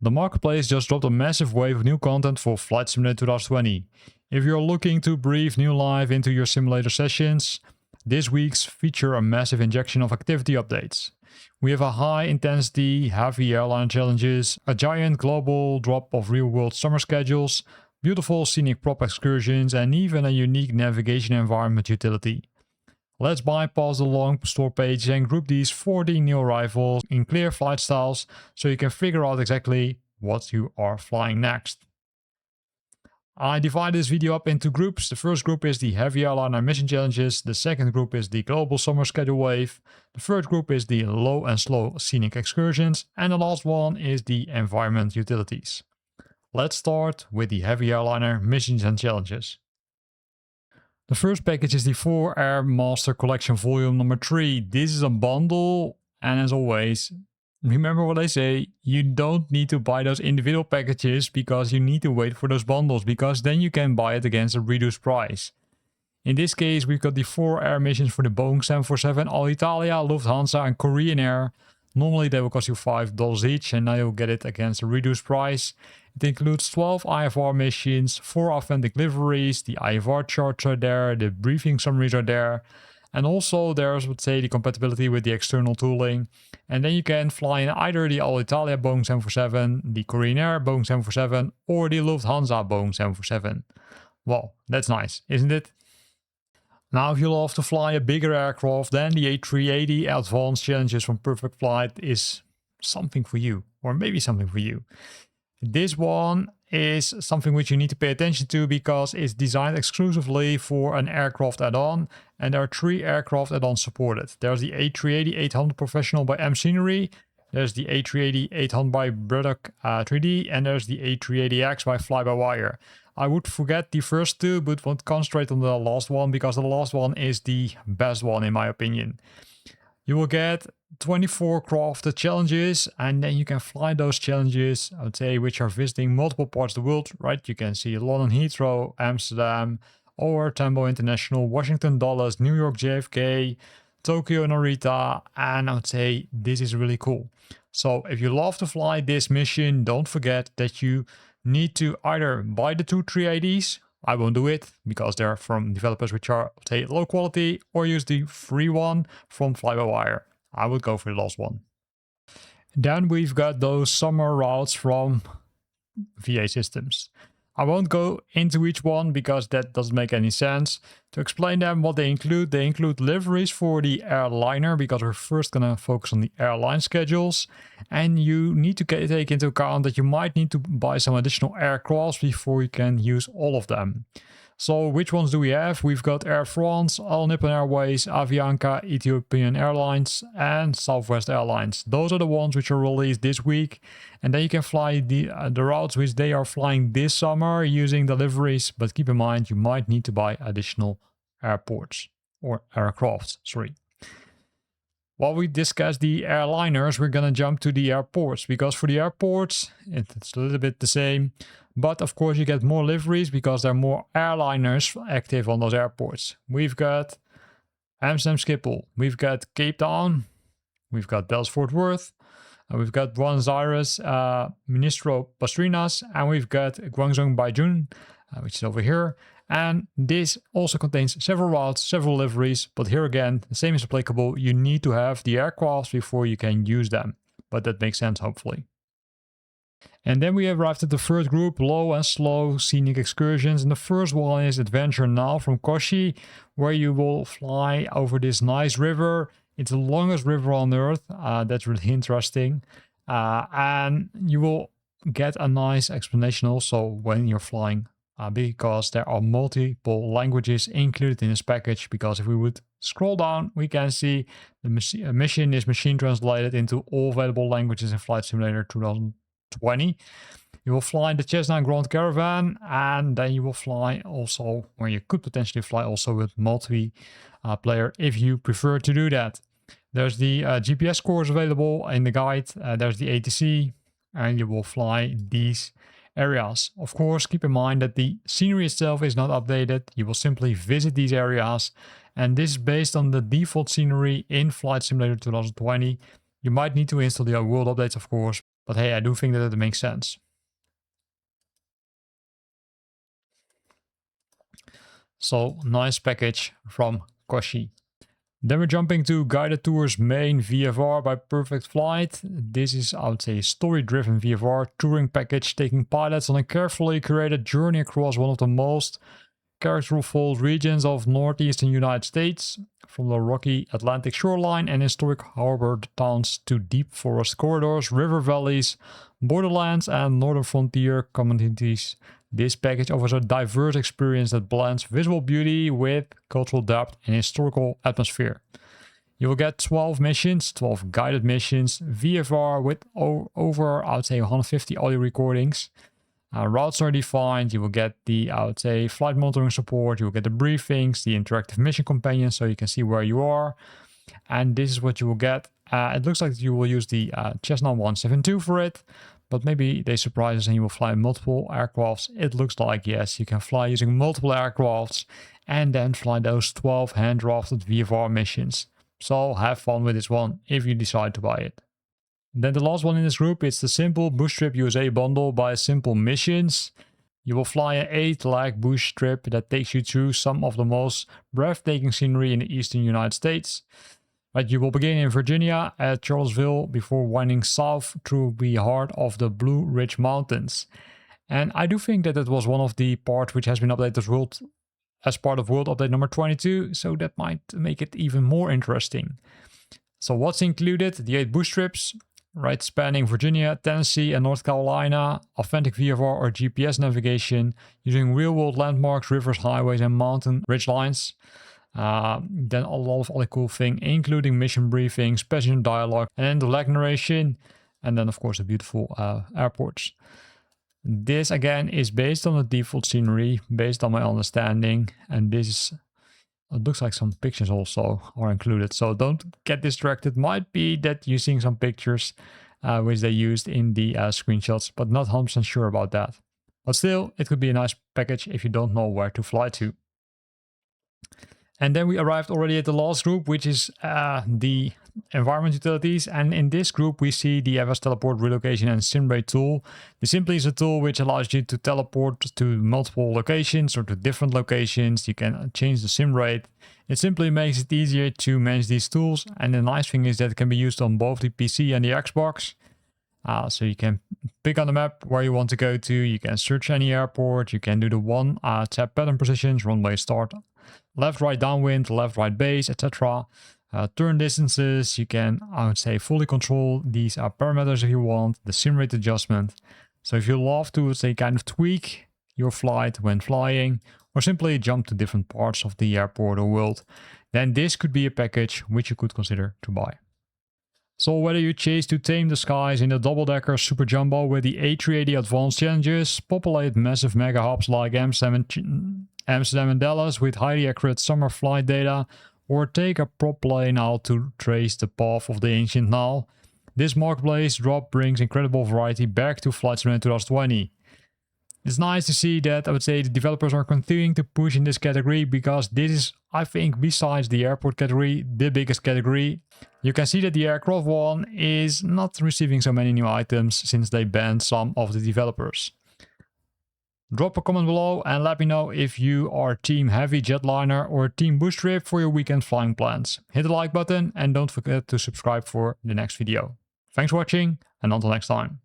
The marketplace just dropped a massive wave of new content for Flight Simulator 2020. If you're looking to breathe new life into your simulator sessions, this week's feature a massive injection of activity updates. We have a high intensity, heavy airline challenges, a giant global drop of real-world summer schedules, beautiful scenic prop excursions, and even a unique navigation environment utility. Let's bypass the long store page and group these 40 new arrivals in clear flight styles so you can figure out exactly what you are flying next. I divide this video up into groups. The first group is the Heavy Airliner Missions Challenges, the second group is the Global Summer Schedule Wave, the third group is the Low and Slow Scenic Excursions, and the last one is the Environment Utilities. Let's start with the Heavy Airliner Missions and Challenges. The first package is the 4 Air Master Collection Volume number 3. This is a bundle, and as always, remember what I say, you don't need to buy those individual packages because you need to wait for those bundles, because then you can buy it against a reduced price. In this case, we've got the 4 air missions for the Boeing 747, Alitalia, Lufthansa and Korean Air. Normally they will cost you $5 each, and now you'll get it against a reduced price. It includes 12 IFR missions, 4 authentic liveries, the IFR charts are there, the briefing summaries are there, and also there's, let's say, the compatibility with the external tooling. And then you can fly in either the Alitalia Boeing 747, the Korean Air Boeing 747, or the Lufthansa Boeing 747. Well, that's nice, isn't it? Now, if you love to fly a bigger aircraft, then the A380 Advanced Challenges from Perfect Flight is something for you, or maybe something for you. This one is something which you need to pay attention to because it's designed exclusively for an aircraft add-on, and there are 3 aircraft add-ons supported. There's the A380-800 Professional by Scenic, there's the A380-800 by Braddock 3D, and there's the A380X by FlyByWire. I would forget the first 2, but won't concentrate on the last one because the last one is the best one in my opinion. You will get 24 crafted challenges, and then you can fly those challenges, I would say, which are visiting multiple parts of the world, right? You can see London Heathrow, Amsterdam, or Tambo International, Washington Dulles, New York JFK, Tokyo Narita, and I would say this is really cool. So if you love to fly this mission, don't forget that you need to either buy the 2 380s, I won't do it because they're from developers which are, say, low quality, or use the free one from FlyByWire. I would go for the last one. Then we've got those summer routes from VA Systems. I won't go into each one because that doesn't make any sense. To explain them, what they include liveries for the airliner, because we're first gonna focus on the airline schedules. And you need to take into account that you might need to buy some additional aircrafts before you can use all of them. So which ones do we have? We've got Air France, All Nippon Airways, Avianca, Ethiopian Airlines and Southwest Airlines. Those are the ones which are released this week. And then you can fly the routes which they are flying this summer using deliveries. But keep in mind, you might need to buy additional airports or aircrafts, sorry. While we discuss the airliners, we're gonna jump to the airports, because for the airports, it's a little bit the same. But of course you get more liveries because there are more airliners active on those airports. We've got Amsterdam Schiphol, we've got Cape Town, we've got Dallas Fort Worth, we've got Buenos Aires, Ministro Pastrinas, and we've got Guangzhou Baijun, which is over here. And this also contains several routes, several liveries, but here again, the same is applicable. You need to have the aircrafts before you can use them, but that makes sense, hopefully. And then we arrived at the first group, Low and Slow Scenic Excursions. And the first one is Adventure Now from Koshi, where you will fly over this nice river. It's the longest river on Earth. That's really interesting. And you will get a nice explanation also when you're flying, because there are multiple languages included in this package. Because if we would scroll down, we can see the mission is machine translated into all available languages in Flight Simulator 2020. You will fly the Cessna Grand Caravan, and then you will fly also, or you could potentially fly also with multi-player if you prefer to do that. There's the GPS course available in the guide. There's the ATC, and you will fly these areas. Of course, keep in mind that the scenery itself is not updated. You will simply visit these areas, and this is based on the default scenery in Flight Simulator 2020. You might need to install the world updates, of course, But hey, I do think that it makes sense. So nice package from Koshi. Then we're jumping to Guided Tours main VFR by Perfect Flight. This is, I would say, a story-driven VFR touring package taking pilots on a carefully curated journey across one of the most characterful regions of northeastern United States, from the rocky Atlantic shoreline and historic harbor towns to deep forest corridors, river valleys, borderlands, and northern frontier communities. This package offers a diverse experience that blends visual beauty with cultural depth and historical atmosphere. You will get 12 missions, 12 guided missions, VFR with over, I would say, 150 audio recordings. Routes are defined. You will get the, I would say, flight monitoring support. You will get the briefings, the interactive mission companion, so you can see where you are. And this is what you will get. It looks like you will use the Cessna 172 for it, but maybe they surprise us and you will fly multiple aircrafts. It looks like, yes, you can fly using multiple aircrafts and then fly those 12 hand-drafted VFR missions. So have fun with this one if you decide to buy it. Then the last one in this group, it's the Simple Bush Trip USA bundle by Simple Missions. You will fly an 8-leg bush trip that takes you through some of the most breathtaking scenery in the eastern United States. Right, you will begin in Virginia at Charlottesville before winding south through the heart of the Blue Ridge Mountains. And I do think that it was one of the parts which has been updated as part of World Update number 22, so that might make it even more interesting. So what's included? The 8 bush trips, right, spanning Virginia, Tennessee, and North Carolina, authentic VFR or GPS navigation, using real-world landmarks, rivers, highways, and mountain ridgelines. Then a lot of other cool things, including mission briefings, passenger dialogue, and then the lag narration, and then of course the beautiful airports. This again is based on the default scenery, based on my understanding, and this is, it looks like some pictures also are included, so don't get distracted. Might be that you're seeing some pictures which they used in the screenshots, but not 100% sure about that. But still, it could be a nice package if you don't know where to fly to. And then we arrived already at the last group, which is the environment utilities. And in this group, we see the FS Teleport Relocation and SimRate tool. This simply is a tool which allows you to teleport to multiple locations or to different locations. You can change the sim rate. It simply makes it easier to manage these tools. And the nice thing is that it can be used on both the PC and the Xbox. So you can pick on the map where you want to go to. You can search any airport. You can do the one tap pattern positions, runway start, left, right, downwind, left, right base, etc. Turn distances. You can, I would say, fully control these parameters if you want. The sim rate adjustment. So if you love to, say, kind of tweak your flight when flying, or simply jump to different parts of the airport or world, then this could be a package which you could consider to buy. So whether you chase to tame the skies in the double-decker Super Jumbo with the A380 Advanced Challenges, populate massive mega hubs like Amsterdam and Dallas with highly accurate summer flight data, or take a prop plane out to trace the path of the ancient Nile, this marketplace drop brings incredible variety back to Flight Simulator 2020. It's nice to see that, I would say, the developers are continuing to push in this category, because this is, I think, besides the airport category, the biggest category. You can see that the aircraft one is not receiving so many new items since they banned some of the developers. Drop a comment below and let me know if you are Team Heavy Jetliner or Team Bush Trip for your weekend flying plans. Hit the like button and don't forget to subscribe for the next video. Thanks for watching and until next time.